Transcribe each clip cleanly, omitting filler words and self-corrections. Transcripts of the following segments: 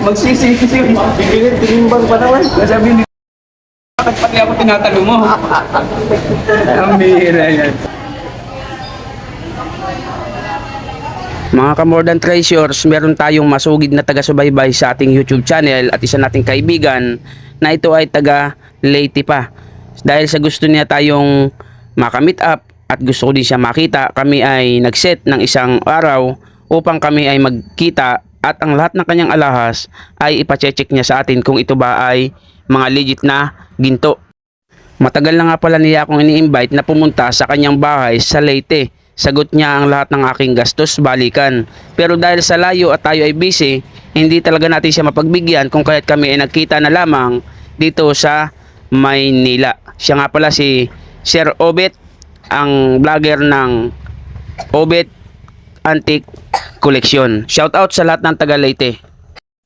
Magsisisi siya. Bigilin, tinimbang pa naman. Nasabi ni bakit pati ako tinatanong mo? Ang bihira yan. Mga ka-more than treasures, meron tayong masugid na taga-subaybay sa ating YouTube channel at isa nating kaibigan na ito ay taga Leyte pa. Dahil sa gusto niya tayong makamit up at gusto ko din siya makita, kami ay nag-set ng isang araw upang kami ay magkita at ang lahat ng kanyang alahas ay ipacheck niya sa atin kung ito ba ay mga legit na ginto. Matagal na nga pala niya akong ini-invite na pumunta sa kanyang bahay sa Leyte. Sagot niya ang lahat ng aking gastos balikan. Pero dahil sa layo at tayo ay busy, hindi talaga natin siya mapagbigyan kung kaya't kami ay nagkita na lamang dito sa Maynila. Siya nga pala si Sir Obet, ang vlogger ng Obet Antique Collection. Shout out sa lahat ng taga Leyte.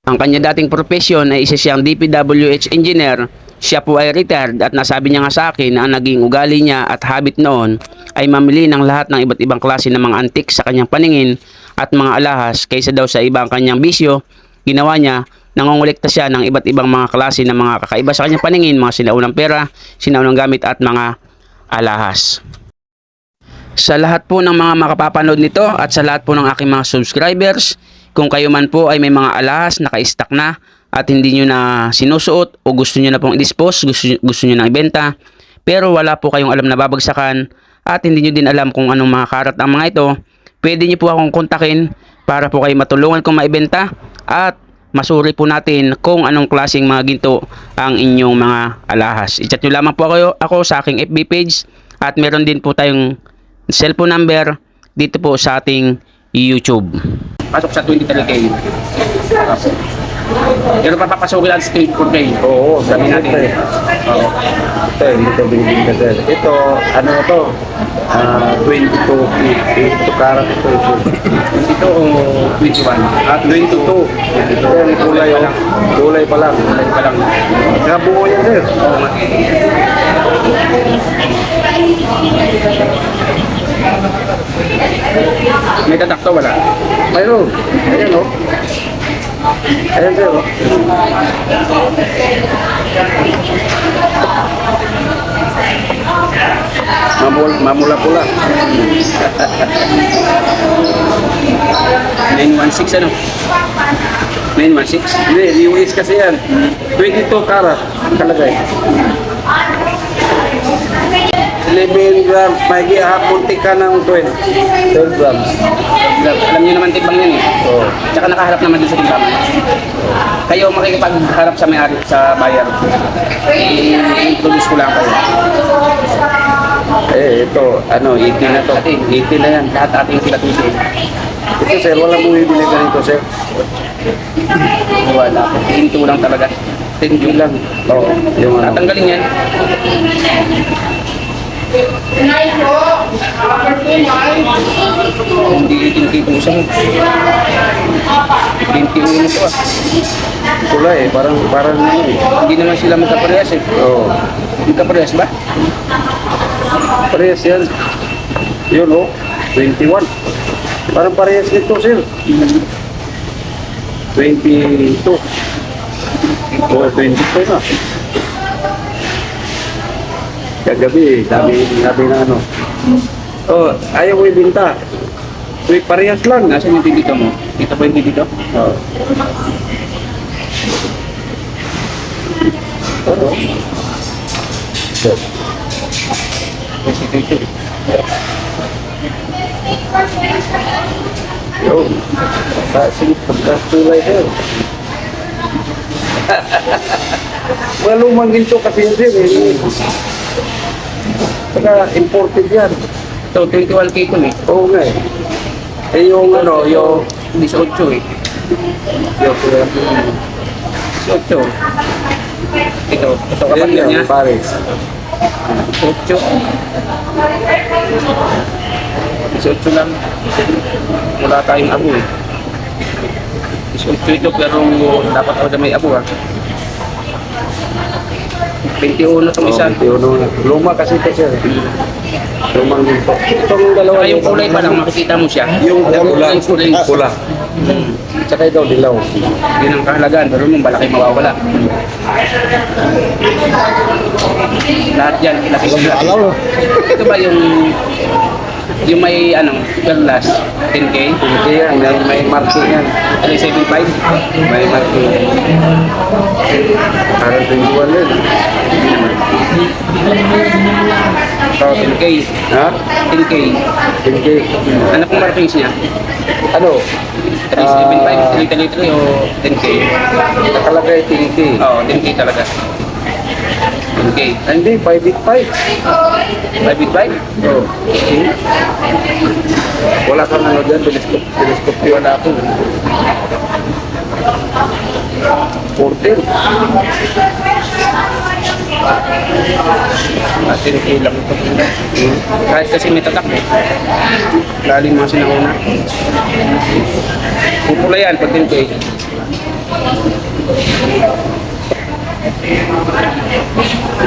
Ang kanya dating profesyon ay isa siyang DPWH engineer. Siya po ay retired at nasabi niya nga sa akin na ang naging ugali niya at habit noon ay mamili ng lahat ng iba't ibang klase ng mga antique sa kanyang paningin at mga alahas kaysa daw sa ibang kanyang bisyo. Ginawa niya, nangongolekta siya ng iba't ibang mga klase ng mga kakaiba sa kanyang paningin, mga sinaunang pera, sinaunang gamit at mga alahas. Sa lahat po ng mga makapapanood nito at sa lahat po ng aking mga subscribers, kung kayo man po ay may mga alahas naka-stack na at hindi nyo na sinusuot o gusto nyo na pong i-dispose, gusto nyo na ibenta, pero wala po kayong alam na babagsakan at hindi nyo din alam kung anong mga karat ang mga ito, pwede nyo po akong kontakin para po kayo matulungan kung maibenta at masuri po natin kung anong klaseng mga ginto ang inyong mga alahas. I-chat nyo lamang po ako sa aking FB page at meron din po tayong cellphone number dito po sa ating YouTube. Pasok sa 23K. Pero papapasukin ang state 4K. Oo, sabi natin. Oo. Ito, hindi ito binibigyan sir. Ito, ano ito? 22 karat ito. Ito o 21? 22. Ito yung kulay, oh. Kulay pa lang. Kulay pa lang. Saka buo yan sir. Oo nga. May tatakto wala? Mayroon. Ayan o. Ayan sir o. Mamula-pula. 916 ano? 916? Hindi, US kasi yan. 22 karat. Kalagay. 11 grams. May gihapunti ka ng 12 grams. Alam niyo naman timbang yan eh. Oo. Tsaka nakaharap naman dun sa timbangan. Kayo makikipagharap sa may-ari, sa buyer. I-introduce ko lang kayo. Eh, ito, ano, 80 na to. 80 na yan. Lahat ating pinatusin. Ito sir, walang bumibili ganito sir. Wala. Into lang talaga. 10 lang. Oo, yung ano. Tatanggalin yan. Hindi itinitipusan. 21 ito ah. Pula eh, parang ano eh. Hindi naman sila magkaparehas eh. Oo. Magkaparehas ba? Parehas yan. Yun oh, 21. Parang parehas nito sir. 22. Oh, 22 na. Kagabi, sabi na ano. Oh, ayaw mo ibinta. Uy, parehas lang. Nasaan yung dito mo? Dito ba yung dito? Oh. Oh. So, Dito. yun. Pagkastulay sir. Malumang ginto kasi yun sir eh. Saka imported yan. Ito, 21K ito eh. Oo nga eh. Eh yung ano, yung 18 eh. 18. Ito kapatid yan niya. yung Paris. 18 lang. Wala tayong abo eh. 18 ito pero dapat talaga may abo ah. 21 itong isa. Luma kasi ito sir. Lumang ginto. Itong dalawa Saka yung kulay pa lang makikita mo siya. Yung pula. Yung kulay. Pula. tsaka ikaw dilaw. Yun ang kahalagaan, pero mong malaki mawawala. Lahat yan, kinakita natin. Alaw. Ito ba yung may ano, perlas, 10K? Hindi yan, may marking yan. 375? May marking. Parang 21 yun. So, 10K. Ha? 10K. Hindi. Ano pong markings niya? Ano? 375, 333 o 10K? Nakalagay TNT. Oo, 10K talaga. 10K. Hindi, 585. 585? Oh. Wala kang ano dyan, telescope wala ako. 14. At 10K lang ito. Kahit kasi may tatak eh. Laling mga sinauna. Pupula yan pag 10K.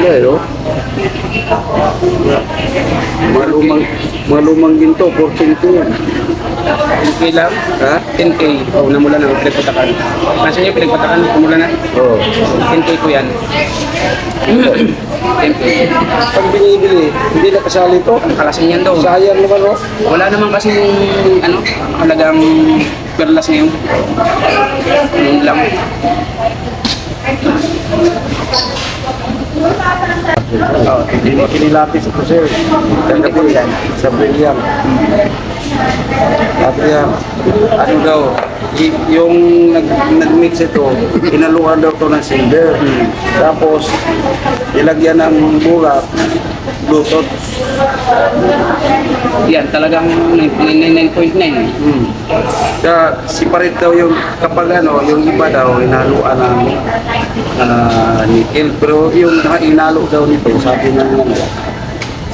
Pero, malumang ginto, 14 yan. 10K lang? Ha? 10K. O, namula na. Pinagpatakan. Nasaan niyo pinagpatakan? Namula na? Oo. 10K po yan. 10K. Pag binibili, hindi na kasali to. Ang kalasin yan daw. Sayang naman, oh. Wala naman kasi ano, halagang perlas ngayon. Yun lang. Oh, pinilapis ito, sir. Kagabi, sa William. Sabi niya, ano daw, yung nag-mix ito, inaluan daw ito ng silver. Tapos, ilagyan ng burak, Bluetooth. Yan, talagang 99.9. Kaya separate daw yung, kapag ano, yung iba daw, inaluan ng nickel. Pero yung inalo daw nito, sabi nga ano,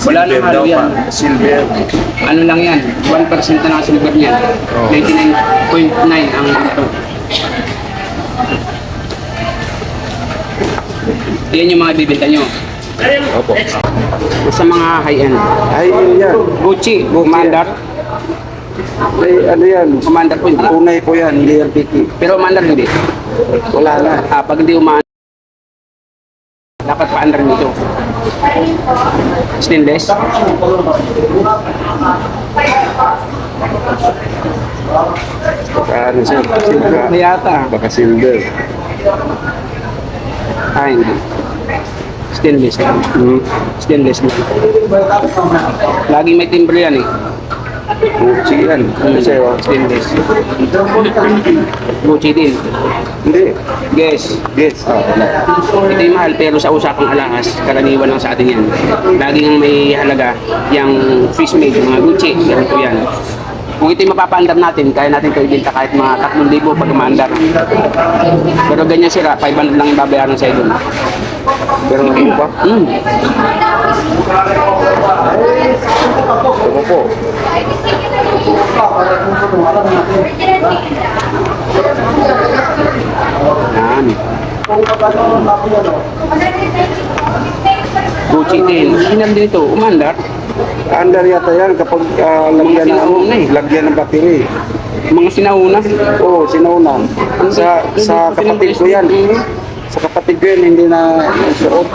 Wala nang silver halo daw yan. pa. Silver. Ano lang yan, 1% na ang silver niyan. Oh. 99.9 ang ito. Yan yung mga bibenta nyo. Opo. Sa mga high-end. Ay, yun yan. Gucci, Commander. Ay, ano yan? Commander po hindi. Tunay po yan, hindi yan piki. Pero Commander hindi. Wala na. Pag hindi umaandar, dapat pa-under nito. Stainless. Ano sir? Silver. May yata. Baka silver. Hindi. Stainless lang. Stainless lang. Laging may timbre yan eh. Gucci yan. Ano sa'yo? Stainless. Gucci din. Hindi. Guess. Yes. Wala. Ito yung mahal pero sa usapang alahas, karaniwan lang sa atin yan. Laging may halaga yung Swiss made, mga Gucci, ganun po yan. Kung ito yung mapapaandar natin, kaya natin ito ibenta kahit mga 3,000 pag umaandar. Pero ganyan sila, 500 lang yung babayaran sa'yo dun. Pero ano pa? Ano po? Yan. Gucci din. Sinan dito, umandar. Under yata yan kapag lagyan ng, sinauna eh. lagyan ng battery. Mga sinauna. Oo, sinauna. Sa kapatid ko yan. Sa kapatid ko yan, hindi na suot.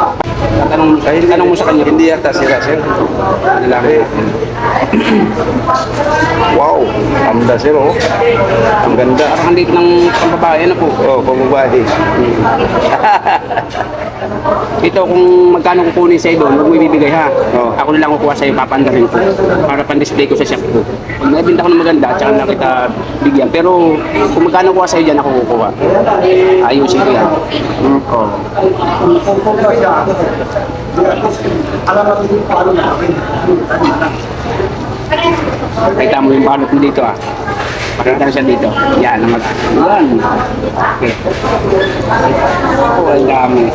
Tanong mo sa kanya. Hindi yata sila, sir. Lang. Wow, anda sir, oh. Ang ganda. Parang dito ng pambabae, ano po. Oh, pambabae. Ito kung magkano kukunin sa'yo doon, huwag mo ibibigay ha. Oo. Ako na lang kukuha sa'yo, papandarin ko. Para pan-display ko sa shop ko. Pag nabinta ko ng maganda, tsaka na kita bigyan. Pero kung magkano kuha sa'yo dyan, ako kukuha. Ayusin ko yan. Oo. Kita mo yung balot mo dito ah. Pakita na siya dito. Yan, ang mag... Yan. Okay. Oh, ang dami.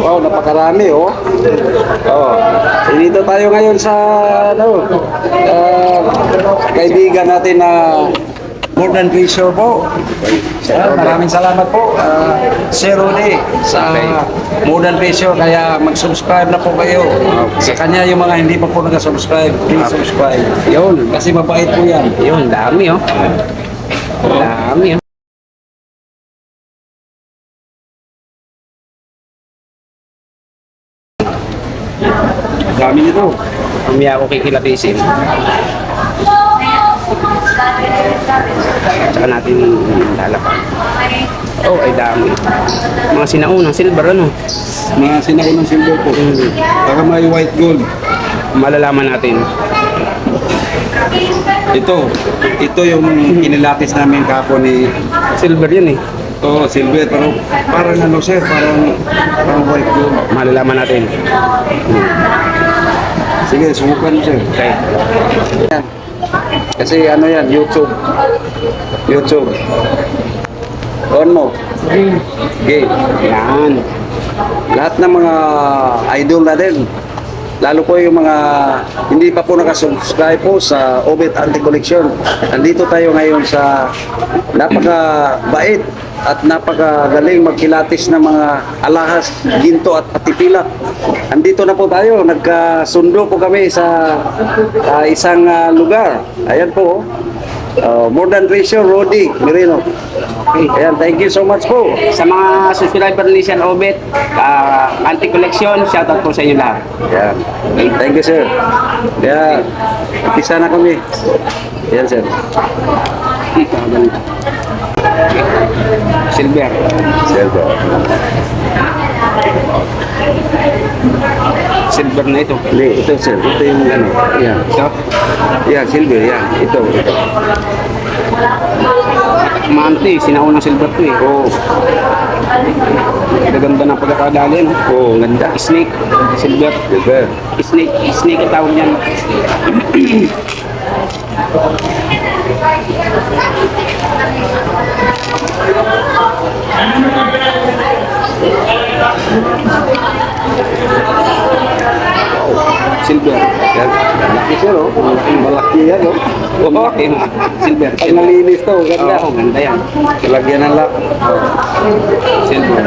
Wow, napakarami, oh. Oh. Dito tayo ngayon sa, ano, kaibigan natin na More Than Treasure po. Maraming salamat po, Sir Rudy, sa More Than Treasure. Kaya mag-subscribe na po kayo. Sa kanya yung mga hindi pa po nag-subscribe, please subscribe. Yun. Kasi mabait po yan. Yun, dami oh. Dami oh. Dami nito. Mamaya ako kikilatisin. Tsaka natin lalapan. Oh, ay dami. Mga sinaunang silver ano. Mga sinaunang silver po. Baka may white gold. Malalaman natin. Ito yung kinilapis namin kapo ni Silver yun eh. silver, pero parang ano sir, parang white gold. Malalaman natin. Sige, subukan mo sir. Okay. Yan. Kasi ano yan, YouTube. On mo. Okay. Yan. Lahat ng mga idol natin, lalo po yung mga hindi pa po nakasubscribe po sa Obet Anti-Collection. Nandito tayo ngayon sa napaka-bait at napakagaling magkilatis ng mga alahas, ginto at patipila. Andito na po tayo, nagkasundo po kami sa isang lugar. Ayan po, More Than Treasure, Rudy Merino. Okay. Ayan, thank you so much po. Sa mga subscriber ni Sir Obet, Anti-Collection, shoutout po sa inyo lahat. Ayan, thank you sir. Kaya, umpisa na kami. Ayan sir. Silver. Silver. Silver na ito. Hindi, ito sir. Ito yung ano. Yan. Ito. Yan, silver. Yan. Ito. Manti, sinaunang silver to eh. Oo. Gaganda ng pagkakadali, no? Oo, ganda. Snake, silver. Silver. Snake ang tawag niyan. Silver. Yan. Malaki sir, oh. Malaki yan, oh. Malaki, no? Silver. Pag nalinis to, ganda. Oo, ganda yan. Lagyan ng lock. Silver.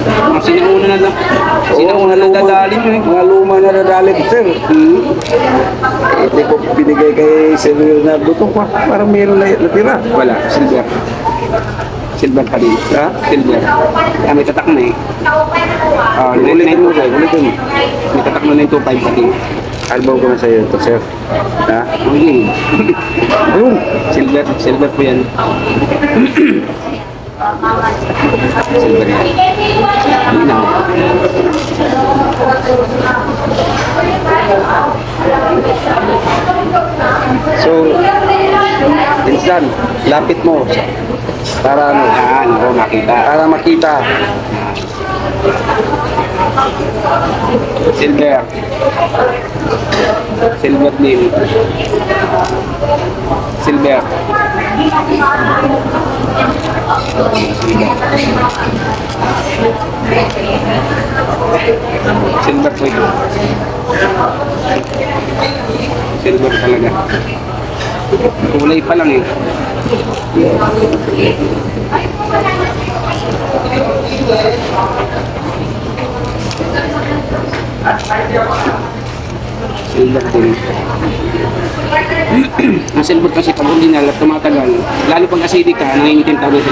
Ang sinauna na lang. Sinauna na dadalhin yun eh. Mga luma na nadalip, sir. Hindi ko binigay kay Sir Leonardo to. Parang meron na natira. Wala, silver. Silver pa din. Ha? Silver. Ah, may tatak na eh. Ulitin mo, sir. Ulitin mo. May tatak na 925 pa din. Album ko na sa'yo ito, sir. Ha? Okay. Ayun. Silver po yan. Silver yan. Linaw. So, insan, lapit mo. Para ano? Yan, oo, makita. Para makita. Silver. Silver din. Silver. Silver po ito. Silver talaga. Kulay pa lang eh. Silver din. Ang silver kasi pag original at tumatagal, lalo pag acidic ka, nangingitim tawag ng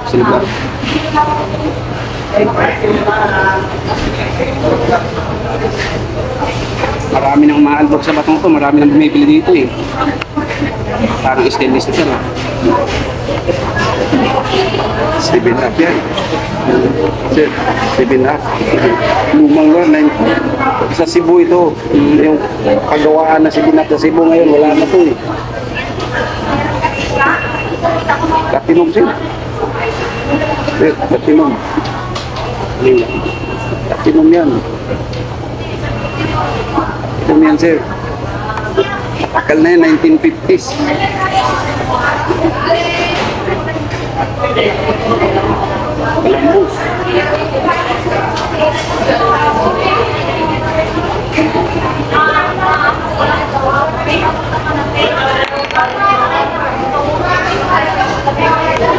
silver. Silver. Marami nang umaalbog sa batong to, marami nang bumibili dito eh. Parang stainless na siya. 7 up yan. Sir, 7 up. Lumang lang. Sa Cebu ito. Yung pagawaan na 7 up sa Cebu ngayon, wala na to eh. Platinum sir. Sir, platinum. Platinum yan. Platinum yan sir. Takal na yan, 1950s. Kalambos.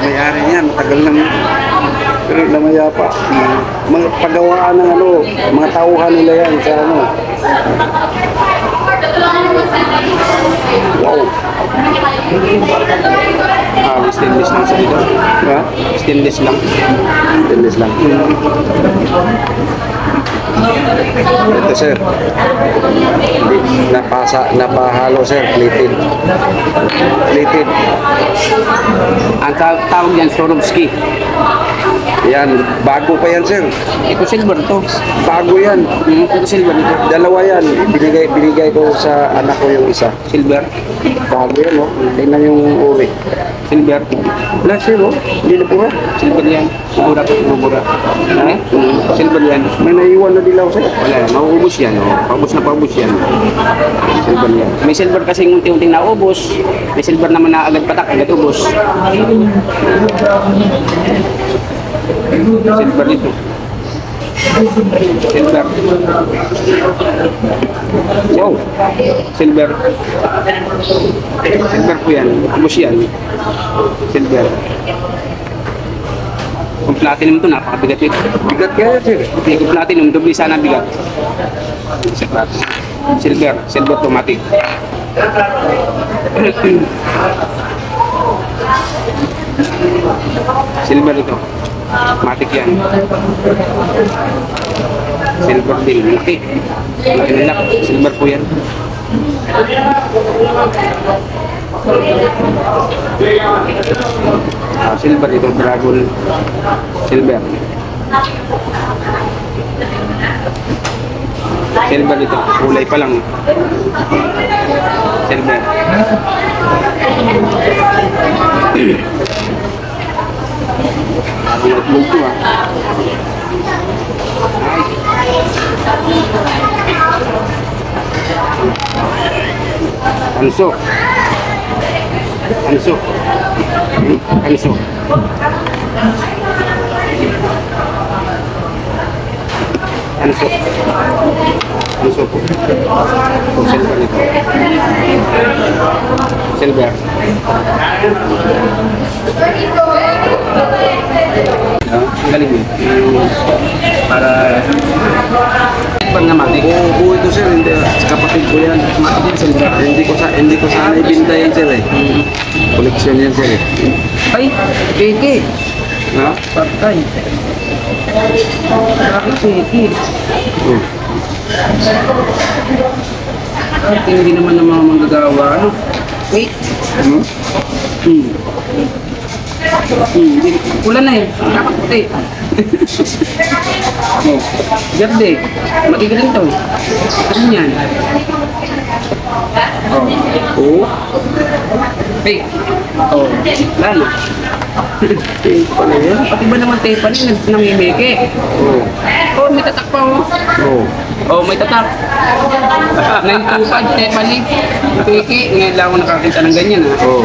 May-ari niyan, matagal nang pero namayapa. Mga paggawaan ng ano, mga tauhan nila yan sa ano. Wow. Stainless lang sa ito. Ha? Stainless lang. Stainless lang. Ito sir. Napahalo sir, plated. Plated. Ang tawag yan, Swarovski. Yan, bago pa yan sir. Ito silver to. Bago yan. Ito silver ito. Dalawa yan. Binigay ko sa anak ko yung isa. Silver. Bago yan, oh. Tingnan yung uri. Silver. Wala sir, oh. Hindi na pura. Silver yan. Bubura po, bubura. Ha? Silver yan. May naiwan na dilaw sir. Wala, mauubos yan. Oh. Paubos yan. Silver yan. May silver kasi unti-unting naubos. May silver naman na agad patak, agad ubos. Silver ito. Silver. Wow. Silver. Silver po yan. Ubos yan. Silver. Kung platinum ito, napakabigat ito. Bigat kaya sir. Hindi ko platinum, doble sana bigat. Sa platinum. Silver. Silver automatic. Silver ito. Matic yan. Silver din. Laki. Laki ng laki. Silver po yan. Silver ito. Dragon. Silver. Silver ito. Kulay pa lang. Silver. Ang notebook ko Anso. Anso. Anso. Anso. Anso po. O, silver nito. Silver. Ang galing yun. Para silver na matik. Oo, ito sir, hindi. Kapatid ko yan. Matik yan silver. Hindi ko sana ibinta yan sir eh. Koleksyon yan sir eh. Ay, peke. Ha? Patay. Bakit peke? Oh. Hindi naman ng mga manggagawa. Ano? Wait. Hmm? Ulan na eh. Dapat puti. Oh, gerde. Matigaling to. Ano yan? Oo. Fake. Oh, lalo. Fake pala yan. Pati ba naman tape pa rin namimeke? Oo. Oh, may tatak pa oh. Oo. Oh, may tatak. 925 tape pa rin. Peke. Ngayon lang ako nakakita ng ganyan ha. Oo.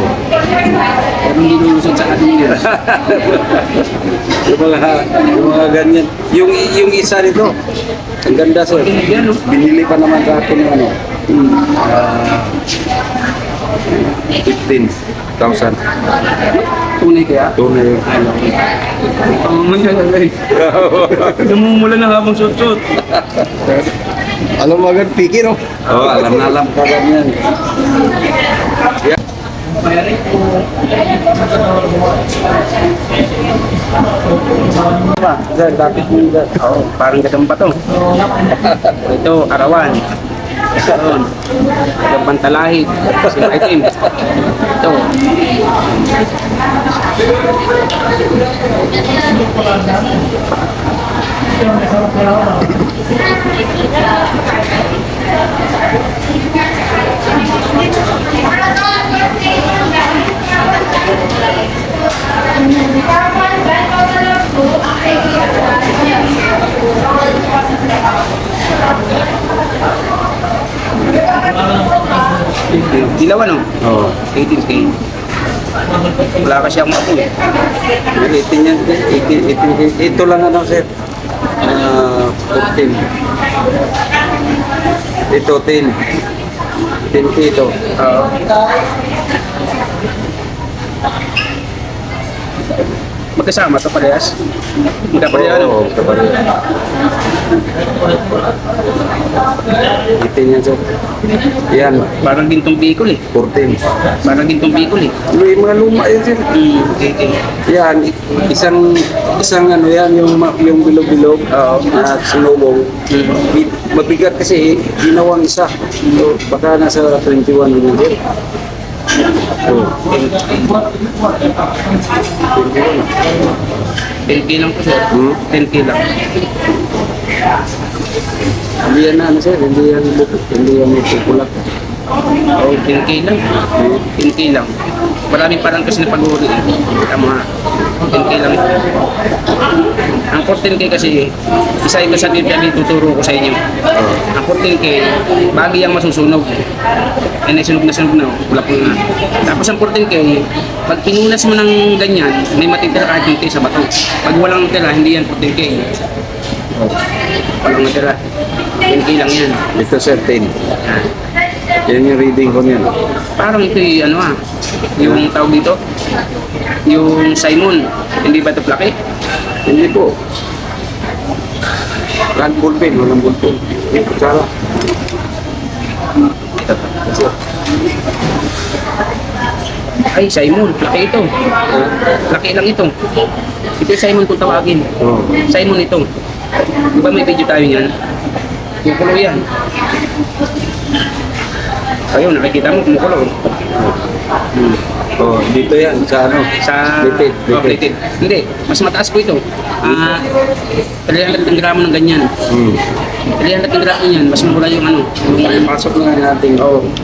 Pero hindi lulusot sa atin yan. Yung mga ganyan. Yung isa nito. Ang ganda sir. Yan oh. Binili pa naman sa akin yung ano. 15,000. Tunay kaya? Tunay yun. Namumula na habang suot-suot. Alam mo agad, piki no? Oo, alam na alam ka ganyan. Sir, dapat mo oh, parang gadang pa to. Ito, arawan. Ito, gadang pantalahit. Silver item. Ito. Dilaw ano? Oo. 18K. Wala kasi akong ako eh. 18 yan. 18. Ito lang ano sir. 14. Ito 10. 10 ito. Magkasama to parehas. Magkapareha ano? Oo, kapareha. Itin yan, sir. Yan, Parang gintong Bicol eh. 14. Parang gintong Bicol eh. Yung mga luma yan, sir. Okay, okay. Yan, isang ano yan, yung bilog-bilog at sinubong. Mabigat kasi, ginawang isa. So, baka nasa 21 din sir. Oh, 10K lang po sir. 10K lang. hindi yan na, ano sir, hindi yan pulak. Oh, 10K lang. 10K lang. Maraming parang kasi na pag-uuli. Tama. 10K lang. Ang 14K kasi, isa ito sa tip na tuturo ko sa inyo. Ang 14K, bagi yung masusunog. Ay, sunog na, wala po na. Tapos ang 14K, pag pinunas mo ng ganyan, may matitira kahit yung sa bato. Pag walang tira, hindi yan 14K. Walang matira. 10K lang yan. Ito sir, 10. Yan yung reading ko niyan. Parang ito yung yung tawag dito, yung Simon, hindi ba ito plaki? Hindi po. Walang ballpen, walang ballpen. Yung kutsara. Ay, Simon, plaki ito. Plaki lang ito. Ito yung Simon kung tawagin. Oh. Simon ito. Di ba may video tayo yan? Kumukulo yan. Ayun, nakikita mo, kumukulo. Oh, dito yan, sa ano? Sa Plated. Hindi, mas mataas po ito. 300 ng gramo ng ganyan. 300 ng gramo yan, mas mura yung yung Pasok na nga natin.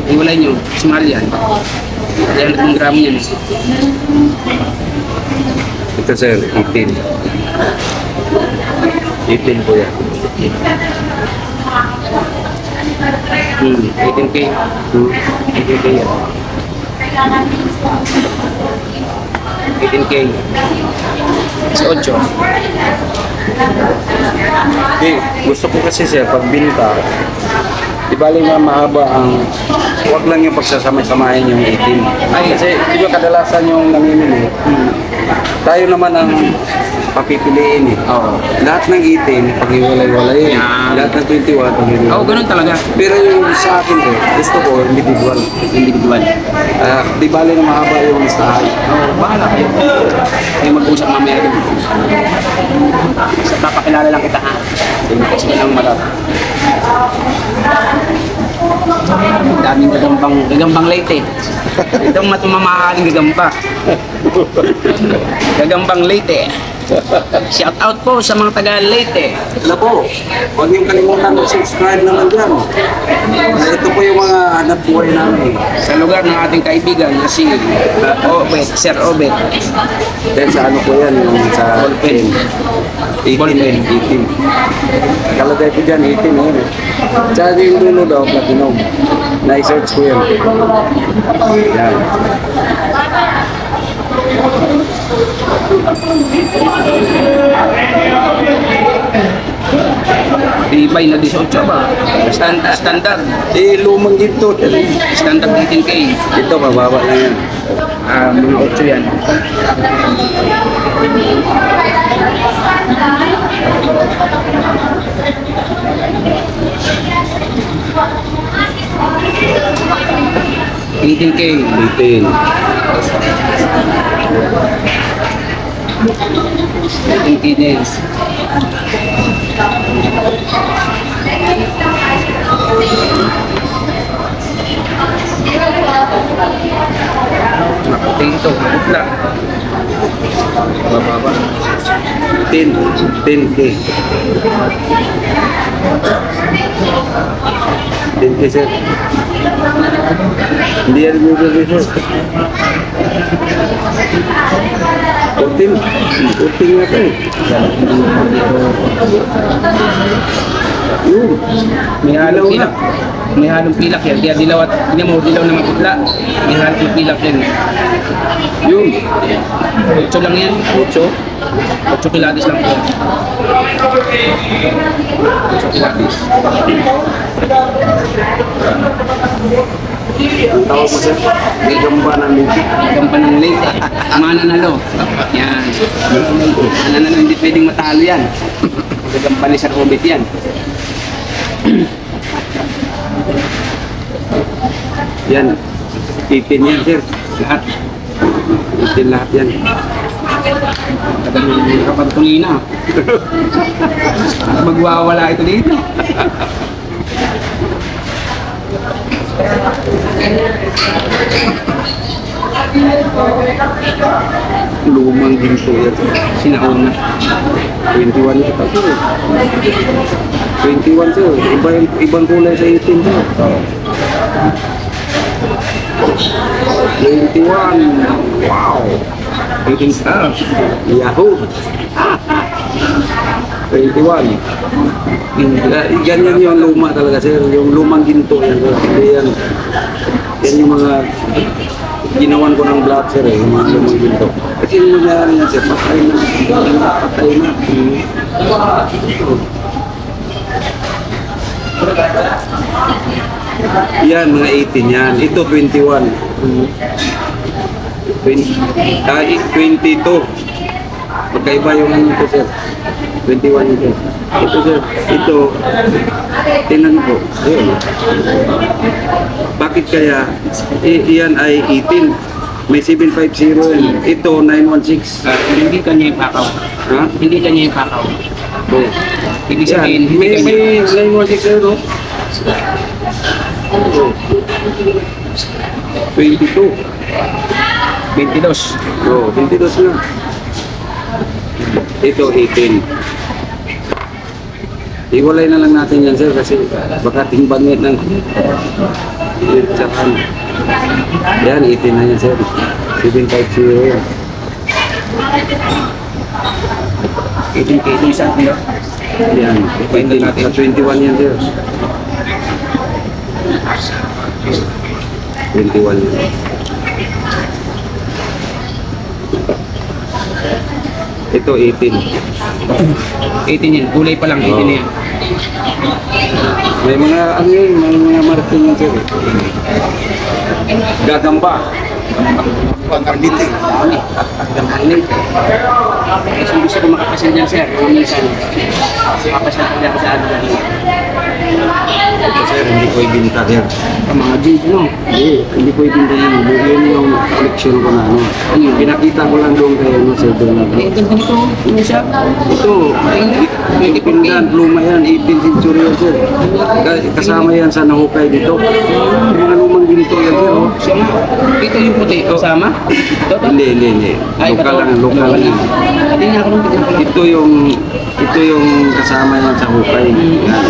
iwalay nyo, mas mahal yan. 300 ng gramo yan. Ito sir, 18. 18 po yan. 18K. 18K yan. 18K. Sa 8. Gusto ko kasi sir, pag binta, di bali nga mahaba ang, huwag lang yung pagsasama-samahin yung 18. Ay, kasi di ba kadalasan yung namimili, tayo naman ang papipiliin eh. Oo. Lahat ng 18, pag-iwalay-walay. Yan. Lahat ng 21, pag-iwalay. Oo, ganun talaga. Pero yung sa akin eh, gusto ko individual. Individual. Di bali na mahaba yung listahan. Oo, bahala kayo. Kayo mag-usap mamaya rin. Papakilala lang kita ha. Sige lang malap. Daming gagambang late eh. Itong matumamahaling gagamba. Gagambang late eh. Shout out po sa mga taga Leyte. Alam po, huwag niyong kalimutan mag-subscribe naman dyan. Ito po yung mga hanap buhay namin. Sa lugar ng ating kaibigan na si Obet, Sir Obet. Then sa ano po yan, yung sa Ballpen. 18. Ballpen. 18. Nakalagay po dyan, 18 yun. Tsaka yung dulo daw, platinum. Na-search ko yan. Yan. Tibay na 18 ba? Standard. Lumang dito. Standard 18K. Ito, mababa na yan. Mga 8 yan. $18K. 18. 18K din. Maputi ito, maputla. Mababa. 10. 10K. 10K, sir. Hindi yan Google before. 14. 14 nga ito eh. Yun. May halong pilak. May halong pilak yan. Kaya dilaw at hindi mo dilaw na maputla. May halong pilak yan. Yun. 8 lang yan. 8 kilatis lang po. 8 kilatis. Ang tawag mo sir, gagamba ng liti. Gampan ng late. Mananalo. Yan. Mananalo, hindi pwedeng matalo yan. Gagampan ni Sir Obet yan. Yan, 18 yan sir. Lahat. 18 lahat yan. Tagal ng kapantulina. Magwawala ito dito. Lumang ginto yan. Sinauna. 21 ito sir. 21 sir. Ibang kulay sa 18 sir. 21. Wow. 18 stars. Yahoo! 21. Ganyan yung luma talaga sir. Yung lumang ginto yan sir. Hindi yan. Yan yung mga ginawan ko ng vlog sir eh. Yung mga lumang ginto. Kasi yung nangyari yan sir. Patay na. Patay na. Yan, mga 18 yan. Ito 21. 22. Magkaiba yung ano ito, sir. 21 ito. Ito, sir. Ito, tingnan ko. Ayun. Bakit kaya? Iyan ay 18. May 750 yan. Ito, 916. Hindi kanya yung pakaw. Ha? Hindi kanya yung pakaw. Oh. Ibig Yan. sabihin, hindi May kanya. 916 ano? Oh. 22. 22. Oo, 22 na. Ito, 18. Iwalay na lang natin yan, sir, kasi baka timbangit ng tsaka. Yan, 18 na yan, sir. 750 yan. 18 kilo isang kilo. Yan, 20, sa 21 yan, sir. 21 yan. Ito, 18. 18 yan. Kulay pa lang. 18 na yan. May mga, ano yun, may mga marking yan, sir. Gagamba. Pagkarbitin. Dami. Gamalik. Kasi gusto ko makapasal dyan, sir. Kung minsan, makapasal ko dyan sa ano dyan. Ito, sir, hindi ko ibinta, sir. Ang mga jade, no? Hindi ko ibinta yan. Yun yung collection ko na, ano. Pinakita ko lang doon kay, ano, sir, doon na. Eh, ito ganito. Ano siya? Ito, ipindan, pluma yan, 18th century yan, sir. Kasama yan sa nahukay dito. Mga lumang ginto yan, sir. Oh. Siya nga. Ito yung puti. Kasama? Ito, ito? Hindi. Ay, Lokal lang, lokal Lokal lang. Hindi niya ako nung bitin ko lang. Ito yung kasama yan sa hukay. Yan.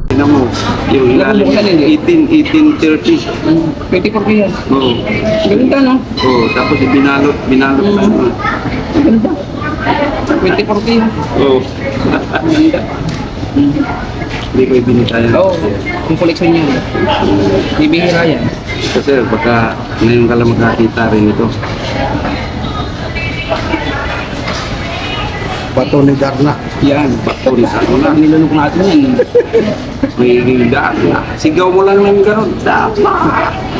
Tingnan mo, yung ilalim, Buksan hindi? 1830. 24 ko yan. Oo. Ganda, no? Oo, tapos binalot pa. Ganda. 24 ko yan. Oo. Ganda. Hindi ko ibinita yan. Oo. Yung collection niya. Bibihira yan. Kasi baka ngayon ka lang makakita rin ito. Bato ni Darna. Yan. Bakuri sa ano na. Nilunok natin yan. May hinggaan na. Sigaw mo lang ng gano'n. Dama!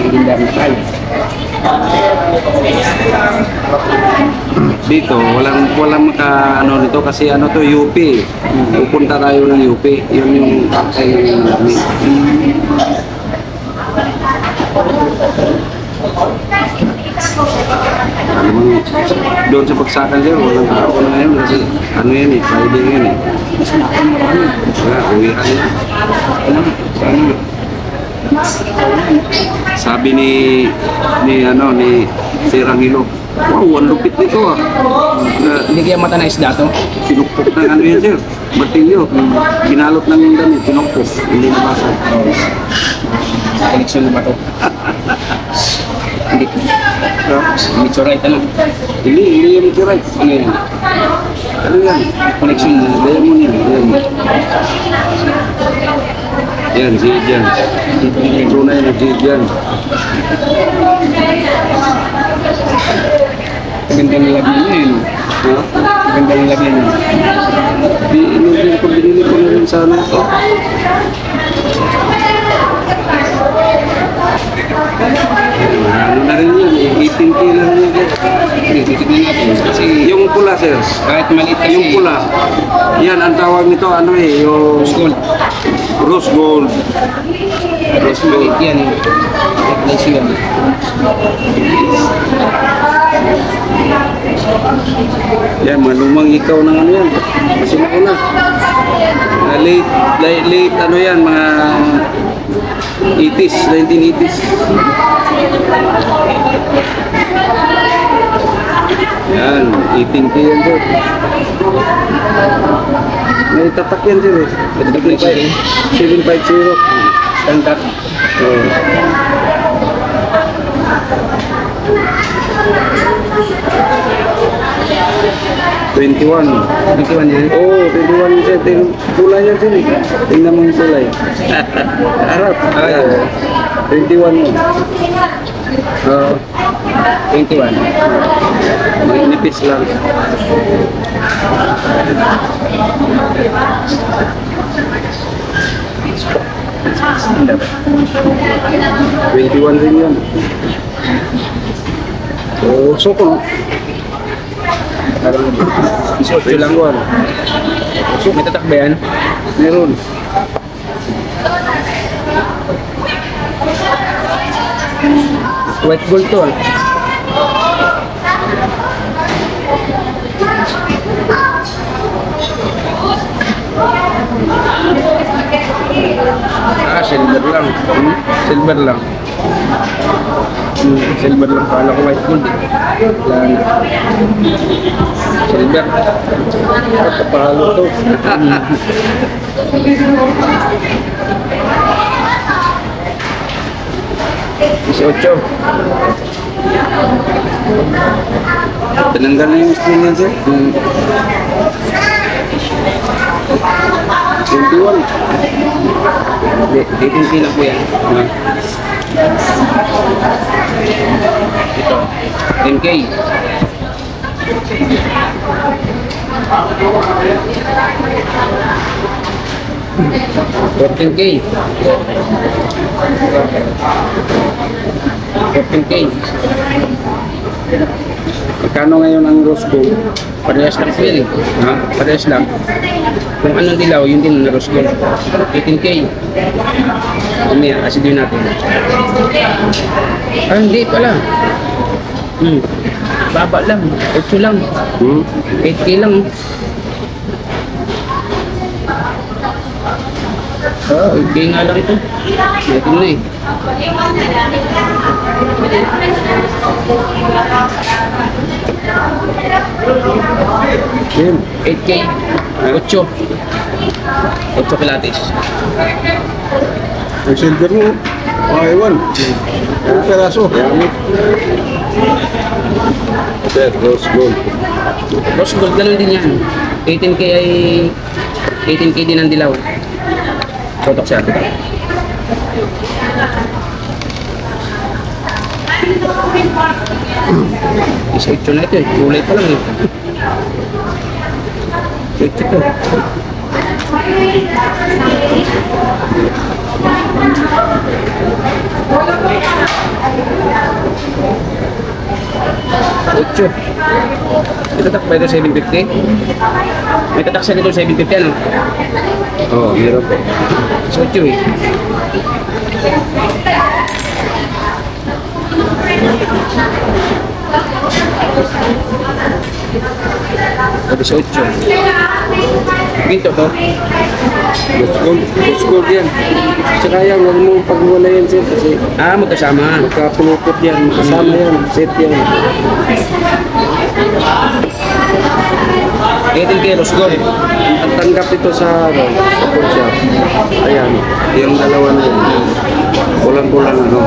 Maganda na tayo. Dito, walang maka ano nito kasi ano to UP. Pupunta tayo ng UP. Yun yung pakay ng namin. Ano mo, doon sa pagsakan sir, walang tao na ngayon kasi ano yan eh, Friday yan eh. Kaya uwihan yan. Sabi ni Sir Angelo, wow, ang lupit nito ah. Hindi kaya mata na isda to. Pinukpok ng ano yan sir, martilyo. Kinalot ng damit, pinukpok, hindi nabasag. Collection na ba to? Hindi ko. Meteorite ano? Hindi yung meteorite. Ano yan? Ano yan? Collection na. Diamond yan, diamond. Yan, jade yan. Tunay na jade yan. Ganda ng lagyan niya yun. Ha? Ganda ng lagyan niya. Binili ko na rin sana ito. Ano na rin yun, 18K na rin yun. Sige, titignan natin. Kasi Yung pula, sir. kahit maliit kasi. Yung pula. Yan, ang tawag nito, ano eh, yung Gold. rose gold. Mas maliit yan eh. Nice yan. Yan, malumang ikaw ng ano yan. Kasi ako na. Late, ano yan, mga 80s, 1980s. Yan, 18K yan, sir. May tatak yan, sir eh. 750. Standard. Oh. $21. 21 yan. Oo, 21 sir. Kulay yan sir. Tingnan mo yung kulay. Harap. Ayan. 21 mo. Oo. 21. Nipis lang. Standard. 21 rin yan. Oo, soko. Parang 18 lang. 21. So, may tatak ba yan? Meron. White gold to ah. Silver lang. Silver lang. Silver lang. Kala ko white gold eh. Wala na. Silver. Kapahalo to. Ocho. Tinanggal na yung screen yan sir. 21. Dating pila po yan. Ito. 10K. $14K. 14K. Magkano ngayon ang rose gold? Parehas lang po yan eh. Ha? Parehas lang. Kung anong dilaw, yun din ang rose gold. 18K. Umaya, asidin natin. Ah, hindi pala. Baba lang. 8 lang. 8K lang. Oh, 8K nga lang ito. Ito na eh. Yan. 8K. 8. 8 pilates. Ang silver mo. Ewan. Ang peraso. Yan. Sir, rose gold. Rose gold, ganun din yan. 18K ay 18K din ang dilaw. Totok siya. Isa ito na ito eh. Kulay pa lang eh. Ito ito. Ocho. May tatak ba ito 750? May tatak siya dito 750 ano? Oo, meron po. So, ocho eh. Ito sa ocho. Ginto to. Rose gold. Rose gold yan. Tsaka yan, huwag mo pagwala yan sir. Kasi Ah, magkasama. magkapulupot yan. Kasama yan. Set yan. 18K rose gold. Ang tanggap ito sa, ano, sa food shop. Ayan. Yung dalawa na yan. Kulang-kulang ano,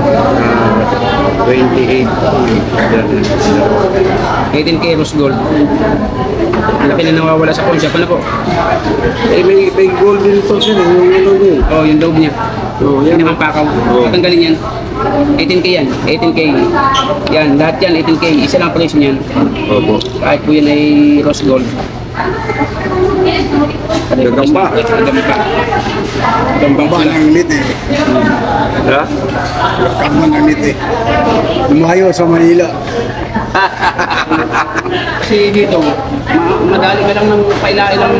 28. 18K rose gold. Laki na nawawala sa pawn shop. Ano po? Eh, may gold din ito sir, yung ano din. Oh, yung dog niya. Oh, Yan yan. naman pakaw. Oh. Tatanggalin yan. 18K yan. 18K. Yan, lahat yan 18K. Isa lang price niyan. Opo. Kahit po yan ay rose gold. Gagamba. Gagamba. Gagamba sila. Ang lit eh. Ha? Kapman ang lit eh. Lumayo sa Manila. Kasi dito, madali ka lang ng pailang.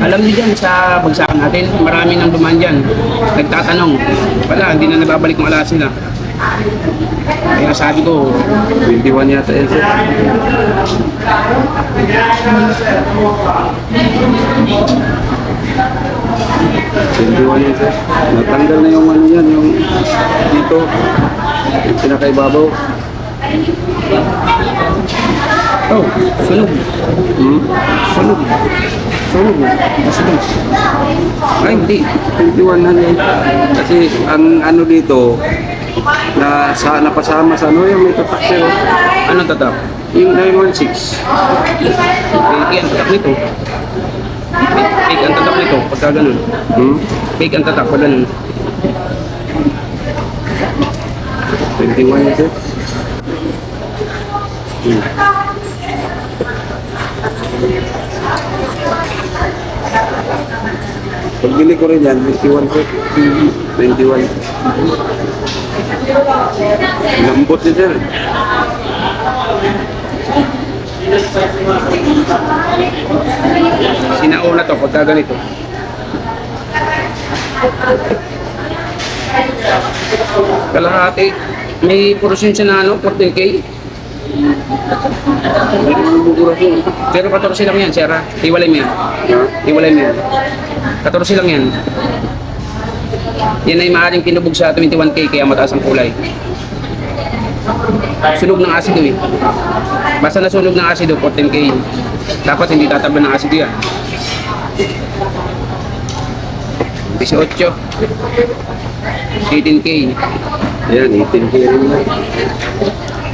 Alam niyo dyan sa bagsakan natin, marami nang dumaan dyan. Nagtatanong, wala, hindi na nababalik ng alas nila. Kaya sabi ko, 21 yata yan sir. Yan, sir. Natanggal na yung ano yan, yung dito. Yung pinakaibabaw. oh, sunog. Hmm? Sunog. Sunog. Sunog. Ay, hindi. 21 na yan. Kasi ang ano dito, na sa napasama sa ano yung may tatak sir. Anong tatak? Yung 916. Fake ang tatak nito. Fake ang tatak nito, pagka ganun. Hmm? Fake ang tatak, pag ganun. 21 yan sir. Hmm. Pagbili ko rin yan, 21 po. 21. Lambot din sir. Sinauna to, pagka ganito. Kalahati. May portion siya na ano, 14K. Pero 14 lang yan, sir. Ha? Iwalay mo yan. Iwalay mo yan. 14 lang yan. Yan ay maaaring tinubog sa 21K kaya mataas ang kulay. Sunog ng asido eh. Basta nasunog ng asido, 14K. Dapat hindi tatablan ng asido yan. 18. 18K. Ayan, 18K rin na.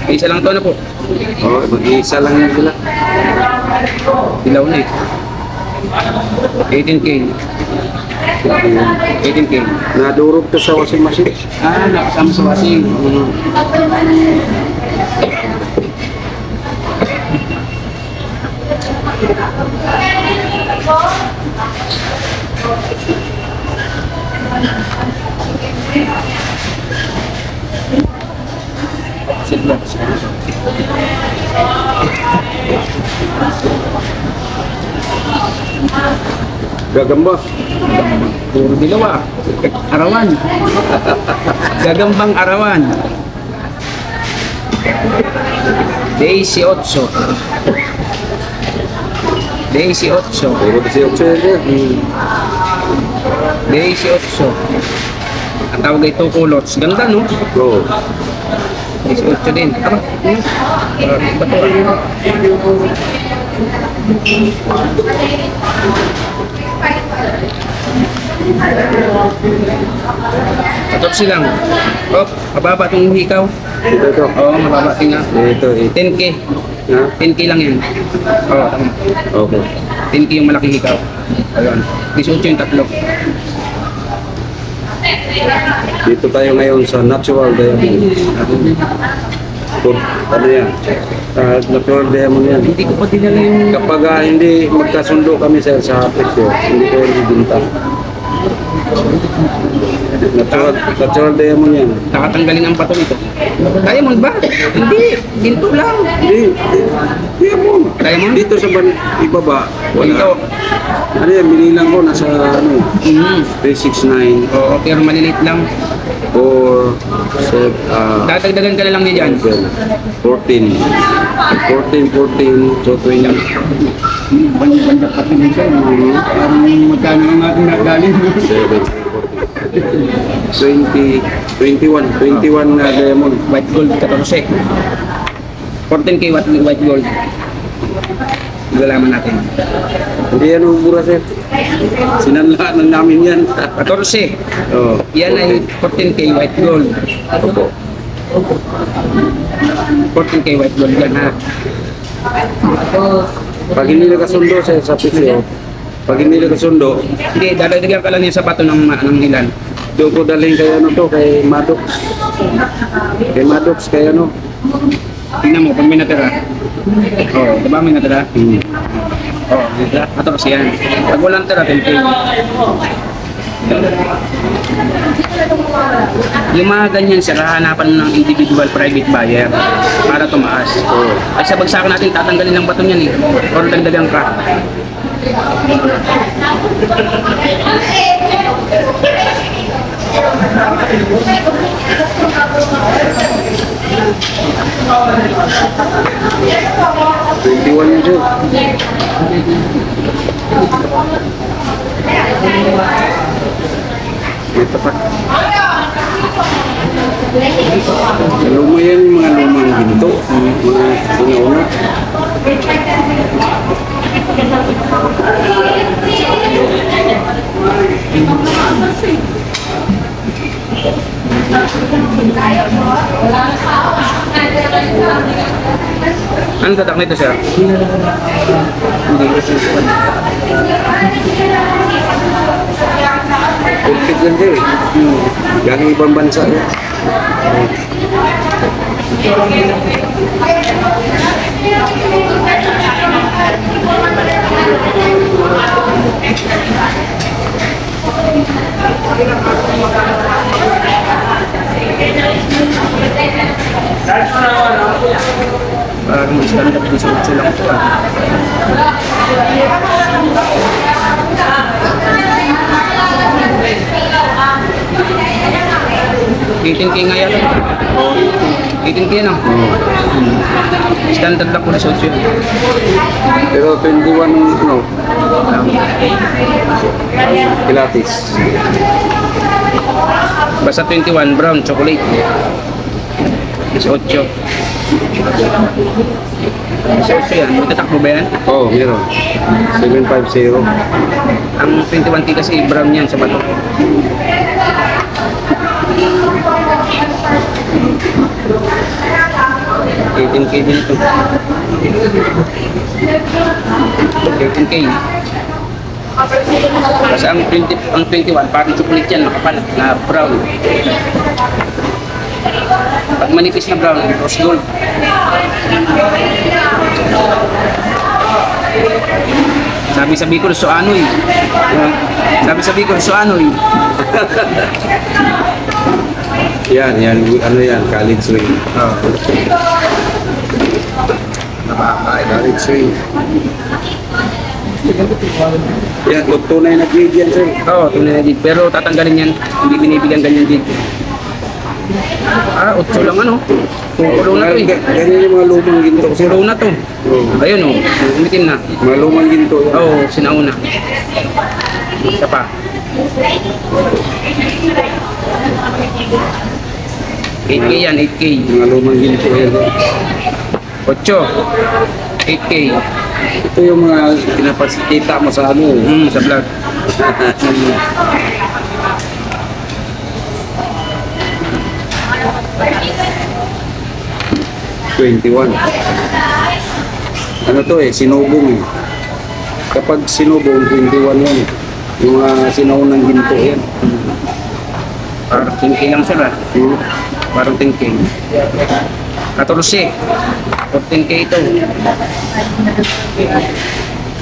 Isa lang to na po. Oh, mag-iisa lang yan sila. Dilaw na eh. 18K. 18K. Nadurog to sa washing machine. Ah, nakasama sa washing. Sit lang. Gagamba. Puro dilaw ah. Arawan. Gagambang arawan. Day 18. Day 18. Puro kasi 8 yan sir. Day 18. Ang tawag ay tukulots. Ganda no? Oo. Day 18 din. Aba. Bato. Patop silang. Oh, mababa itong hikaw. Ito. Oo, mababa nga. Ito, 10K. Ha? 10K lang yan. Oo, tama. Okay. 10K yung malaking hikaw. Ayun. 18 yung tatlo. Dito tayo ngayon sa natural diamond. Ano yan? Natural diamond yan. Hindi ko pa dinala yung... Kapag hindi magkasundo kami sir sa presyo, hindi kayo bibinta. Natural diamond yan. Nakatanggalin ang bato nito. Diamond ba? Hindi. Ginto lang. Hindi. Diamond. Diamond? Dito sa ibaba, Ginto. wala. Ano yan, binilang ko nasa ano, 369 Oo, pero maliliit lang. or Dadagdagan ka na lang niya dyan. 14, so 20. Banda pati minsan. Parang magkano ang ating nagaling. 21 na diamond. White gold 14. 14K white gold. Malalaman natin. Hindi yan ang mura, sir. Sinanlaan namin yan. 14. Oo. Yan ay 14K white gold. Opo. 14K white gold yan ha. Pag hindi nakasundo sa presyo, pag hindi nakasundo, Hindi, dadagdagan ka lang yan sa bato ng ilan. doon ko dalhin kay ano to, kay Maddox. Kay Maddox, kay ano. Tingnan mo, pag may natira. Oh, diba may natira? Hmm. Oh, natira. 14 yan. Pag walang natira, 10K. Yung mga ganyan, sir, hahanapan mo ng individual private buyer para tumaas. At sa bagsakan natin, tatanggalin lang bato niyan eh. Or dagdagan ka. $21 yun, sir. Ito pa. Luma yan yung mga lumang ginto. Mga una-una. Ano tatak nito, sir? Hindi ko susukan. Perfect lang, sir. Galing ibang bansa yun. Parang may standard 18 lang ito ah. $18K nga yan. 18K no? Standard lang po na sosyo. Pero 21, ano, Pilates. Basta 21 brown chocolate. 18. 18 yan. May tatakbo ba yan? Oo, meron. 750. Ang 21K kasi brown yan sa bato. $18K din ito. 18K. Kasi ang 21 parang chocolate yan, makapal na brown. Pag manipis na brown, rose gold. Sabi sa Bicol, so ano eh. Sabi sa Bicol, so ano eh. Yan, ano yan, college ring. College ring. Yan, tunay na grade yan, sir. Oo, tunay na dito. Pero tatanggalin yan. Hindi binibigyan ganyan dito. 8 lang ano. Kukulo na to eh. Ganyan yung mga lumang ginto, sir. Kulo na to. Oo. Ayun oh, umitim na. Mga lumang ginto yan. Oo, sinauna. Isa pa. 8K yan, 8K. Mga lumang ginto yan. 8. 8K. Ito yung mga pinapakita mo sa ano. Sa vlog. $21. Ano to eh, sinubong eh. Kapag sinubong, 21 yan. Yung mga sinaunang ginto yan. Parang 10K lang sila. Parang 10K. 14. 14K ito.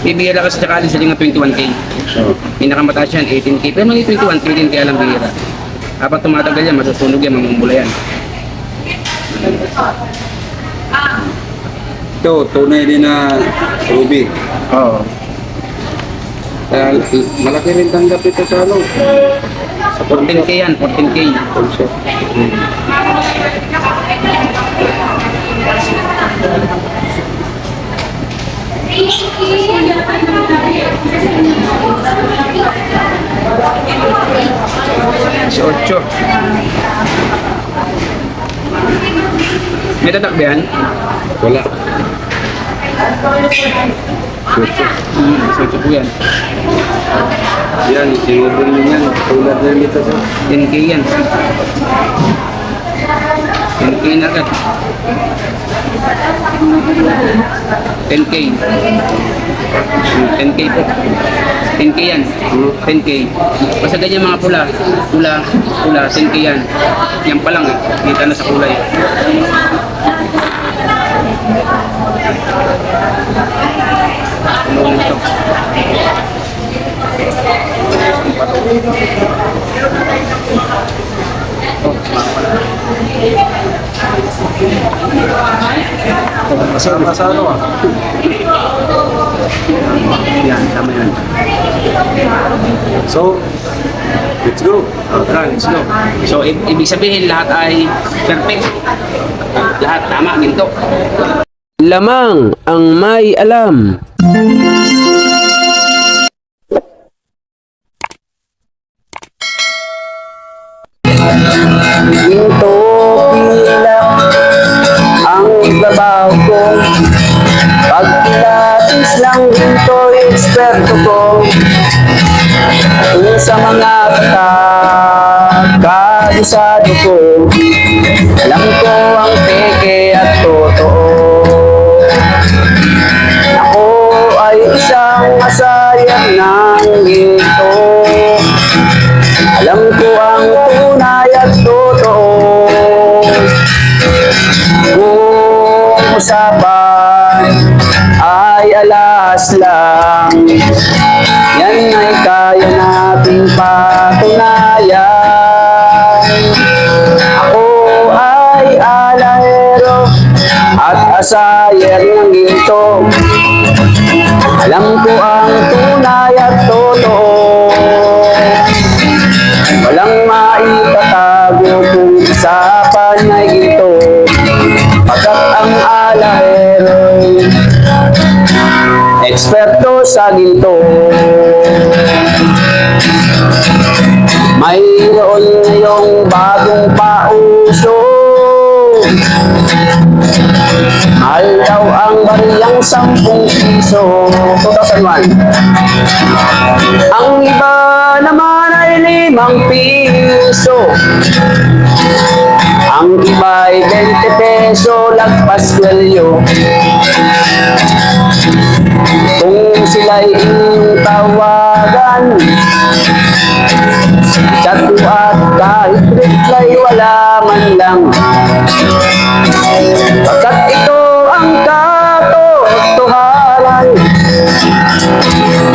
Bibigyan lang kasi sa college sa 21K. Pinakamataas yan, 18K. Pero may 21K din kaya lang bihira. Habang tumatagal yan, masusunog yan, mamumula yan. Ito, tunay din na ruby. Oo. Malaki rin tanggap ito sa ano. Sa 14K yan, 14K. Concept. 18. May tatak ba yan? Wala. 18 po yan. Yan, sinubong nyo yan. Tulad na dito sir. 10K yan. 10K na agad. 10K. 10K po. 10K yan. 10K. Basta ganyan mga pula. Pula. 10K yan. Yan pa lang eh. Kita na sa kulay. Ano ito? Oh, mga pala. Kasama sa ano ah? Yan, tama yan. So, let's go. Tara, let's go. So, ibig sabihin lahat ay perfect. Lahat tama, ginto. Lamang ang may alam. Ginto pila ang trabaho ko. Pag pilates lang ginto, eksperto ko. Kung sa mga kabisado ko, alam ko ang peke at totoo. Ako ay isang masayang ng ginto. Alam ko ang tunay at totoo. Kung usapan ay alas lang, yan ay kaya nating patunayan. Ako ay alahero at asayer ng ginto. Alam ko ang tunay at totoo. Walang maitatago kung usapan ay ginto. Pagkat ang alahero'y eksperto sa ginto. Mayroon ngayong bagong pauso. Mahal daw ang bariyang 10 piso. 2001. Ang iba naman ay 5 piso. Ang iba ay 20 peso, lagpas kwelyo. Kung sila'y inyong tawagan, chat at kahit reply, wala man lang. Pagkat ito ang katotohanan.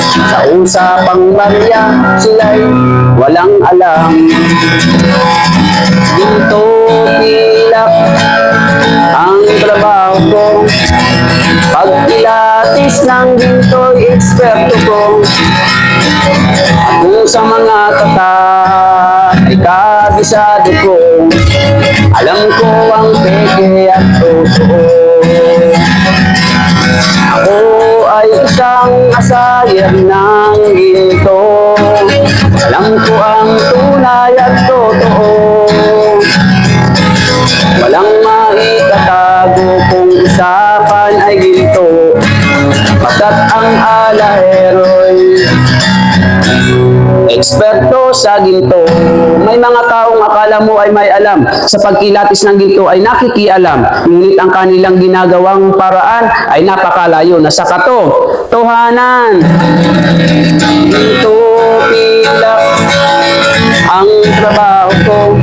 Sa usapang barya, sila'y walang alam. Ginto pilak ang trabaho ko. Pag pilates ng ginto'y eksperto ko. Kung sa mga ay kabisado ko. Alam ko ang peke at totoo. Ako ay isang asayer ng ginto. Alam ko ang tunay at totoo. Walang maitatago kung usapan ay ginto. Pagkat ang alahero'y eksperto sa ginto. May mga taong akala mo ay may alam. Sa pagkilatis ng ginto ay nakikialam. Ngunit ang kanilang ginagawang paraan ay napakalayo na sa katotohanan. Ginto pilak ang trabaho ko.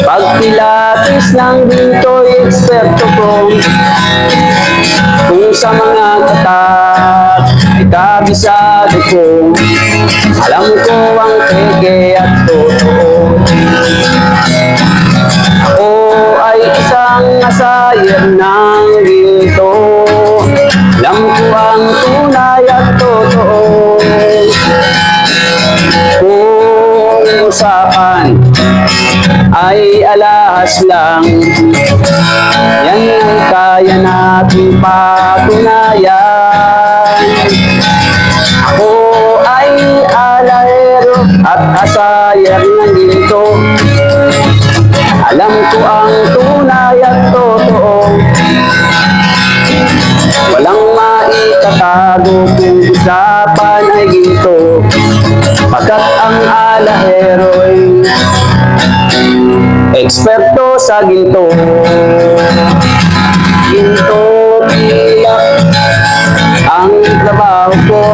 Pag pilates ng ginto, eksperto ko. Kung sa mga ay kabisado ko. Alam ko ang peke at totoo. Ako ay isang asayer ng ginto. Alam ko ang tunay at totoo. Kung usapan ay alas lang, yan ay kaya nating patunayan. Ako ay alahero at asayer ng ginto. Alam ko ang tunay at totoo. Walang maitatago itatago kung usapan ay ginto. Pagkat ang alahero'y eksperto sa ginto. Ginto pilak ang trabaho ko.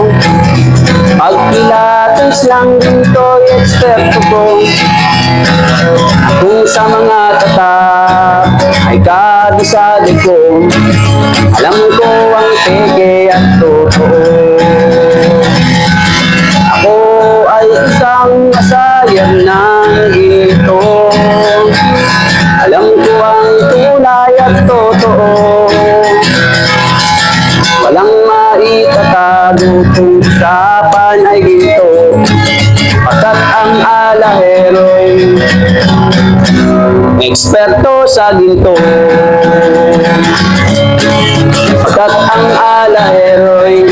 Pagkilatis lang ginto'y eksperto ko. Kung sa mga tatak ay kabisado ko, alam ko ang peke at totoo. Ako ay isang masayang ng ginto. Alam ko ang tunay at totoo. Walang maitatago kung usapan ay ginto. Pagkat ang alahero'y eksperto sa ginto. Pagkat ang alahero'y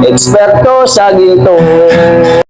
eksperto sa ginto.